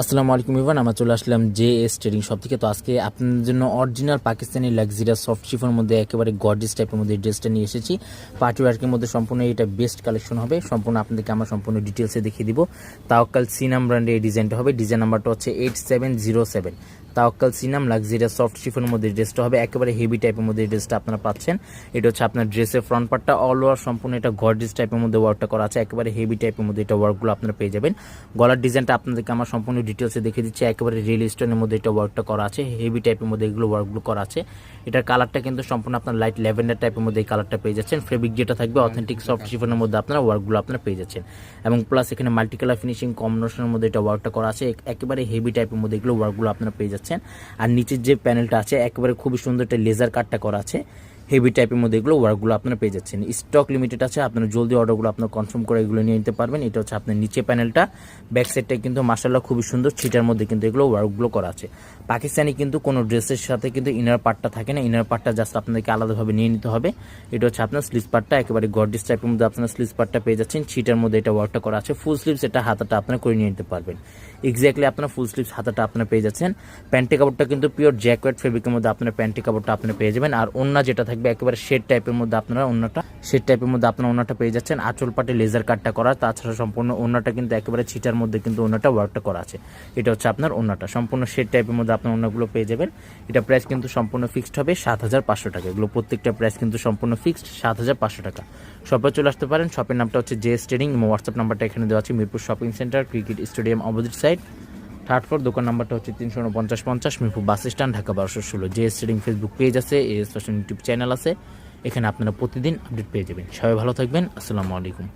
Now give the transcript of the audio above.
আসসালামু আলাইকুম ইভান, আমরা চলে আসলাম জেএস ট্রেডিং শপ থেকে। তো আজকে আপনাদের জন্য অরিজিনাল পাকিস্তানি লাক্সারিয়াস সফট শিফনের মধ্যে একেবারে গর্জিয়াস টাইপের মধ্যে ড্রেসটা নিয়ে এসেছি। পার্টি ওয়ার্কের মধ্যে সম্পূর্ণ এটা বেস্ট কালেকশন হবে। সম্পূর্ণ আপনাদেরকে আমরা সম্পূর্ণ ডিটেলসে দেখিয়ে দিব। তাওয়াক্কাল সিনাম ব্র্যান্ডের এই ডিজাইনটা হবে। ডিজাইন নাম্বারটা হচ্ছে 8707। তাওয়াক্কাল সিনাম লাক্সারিয়াস সফট শিফনের মধ্যে ড্রেসটা হবে। একেবারে হেভি টাইপের মধ্যে ড্রেসটা আপনারা পাচ্ছেন। এটা হচ্ছে আপনার ড্রেসের ফ্রন্ট পার্টটা অল ওভার সম্পূর্ণ এটা গর্জিয়াস টাইপের মধ্যে ওয়ার্কটা করা আছে। একেবারে হেভি টাইপের মধ্যে এটা ওয়ার্কগুলো আপনারা পেয়ে যাবেন। গলার ডিজাইনটা আপনাদেরকে আমরা সম্পূর্ণ ডিটেলসে দেখিয়ে দিচ্ছি। একেবারে রিয়েল স্টোনের মধ্যে এটা ওয়ার্কটা করা আছে। হেভি টাইপের মধ্যে এগুলো ওয়ার্কগুলো করা আছে। এটার কালারটা কিন্তু সম্পূর্ণ আপনার লাইট ল্যাভেন্ডার টাইপের মধ্যে এই কালারটা পেয়ে যাচ্ছেন। ফেব্রিক যেটা থাকবে অথেন্টিক সফট শিফনের মধ্যে আপনারা ওয়ার্কগুলো আপনারা পেয়ে যাচ্ছেন। এবং প্লাস এখানে মাল্টি কালার ফিনিশিং কম্বিনেশনের মধ্যে এটা ওয়ার্কটা করা আছে। একেবারে হেভি টাইপের মধ্যে এগুলো ওয়ার্কগুলো আপনারা পেয়ে যাচ্ছেন। আর নিচের যে প্যানেলটা আছে একেবারে খুবই সুন্দর একটা লেজার কাটটা করা আছে। হেভি টাইপের মধ্যে এগুলো ওয়ার্কগুলো আপনারা পেয়ে যাচ্ছেন। স্টক লিমিটেড আছে, আপনারা জলদি অর্ডারগুলো আপনারা কনফার্ম করে এগুলো নিয়ে নিতে পারবেন। এটা হচ্ছে আপনার নিচে প্যানেলটা, ব্যাক সাইডটা কিন্তু মাশাআল্লাহ খুবই সুন্দর ছিটার মধ্যে কিন্তু এগুলো ওয়ার্কগুলো করা আছে। পাকিস্তানি কিন্তু কোনো ড্রেসের সাথে কিন্তু ইনার পার্টটা থাকে না, ইনার পার্টটা জাস্ট আপনাদেরকে আলাদাভাবে নিয়ে নিতে হবে। এটা হচ্ছে আপনার স্লিভস পার্টটা, একেবারে গর্জিয়াস টাইপের মধ্যে আপনার স্লিভস পার্টটা পেয়ে যাচ্ছেন। ছিটার মধ্যে এটা ওয়ার্কটা করা আছে। ফুল স্লিভস এটা হাতাটা আপনারা করে নিয়ে নিতে পারবেন। এক্স্যাক্টলি আপনার ফুল স্লিভস হাতাটা আপনারা পেয়ে যাচ্ছেন। প্যান্টি কাপড়টা কিন্তু পিওর জ্যাকওয়েট ফেব্রিকের মধ্যে আপনার প্যান্টি কাপড়টা আপনারা পেয়ে যাবেন। আর ওন্না যেটা থাকবে একেবারে শেড টাইপের মধ্যে আপনারা ওন্নাটা পেয়ে যাচ্ছেন। আঁচল পাটে লেজার কাটটা করা, তাছাড়া সম্পূর্ণ ওন্নাটা কিন্তু একেবারে ছিটার মধ্যে কিন্তু ওন্নাটা ওয়ার্কটা করা আছে। এটা হচ্ছে আপনার ওন্নাটা সম্পূর্ণ শেড টাইপের মধ্যে আপনার ওন্নাগুলো পেয়ে যাবেন। এটা প্রাইস কিন্তু সম্পূর্ণ ফিক্সড হবে 7500 টাকা। এগুলো প্রত্যেকটা প্রাইস কিন্তু সম্পূর্ণ ফিক্সড 7500 টাকা। শপে চলে আসতে পারেন। শপের নামটা হচ্ছে জেএস ট্রেডিং। হোয়াটসঅ্যাপ নাম্বারটা এখানে দেওয়া আছে। Mirpur shopping centre, cricket stadium opposite side, third floor. দোকান নাম্বারটা হচ্ছে 34950 Mirpur bus stand, Dhaka 1216। JS trading Facebook page আছে, এএস ফ্যাশন ইউটিউব চ্যানেল আছে। এখানে আপনারা প্রতিদিন আপডেট পেয়ে যাবেন। সবাই ভালো থাকবেন। আসসালামু আলাইকুম।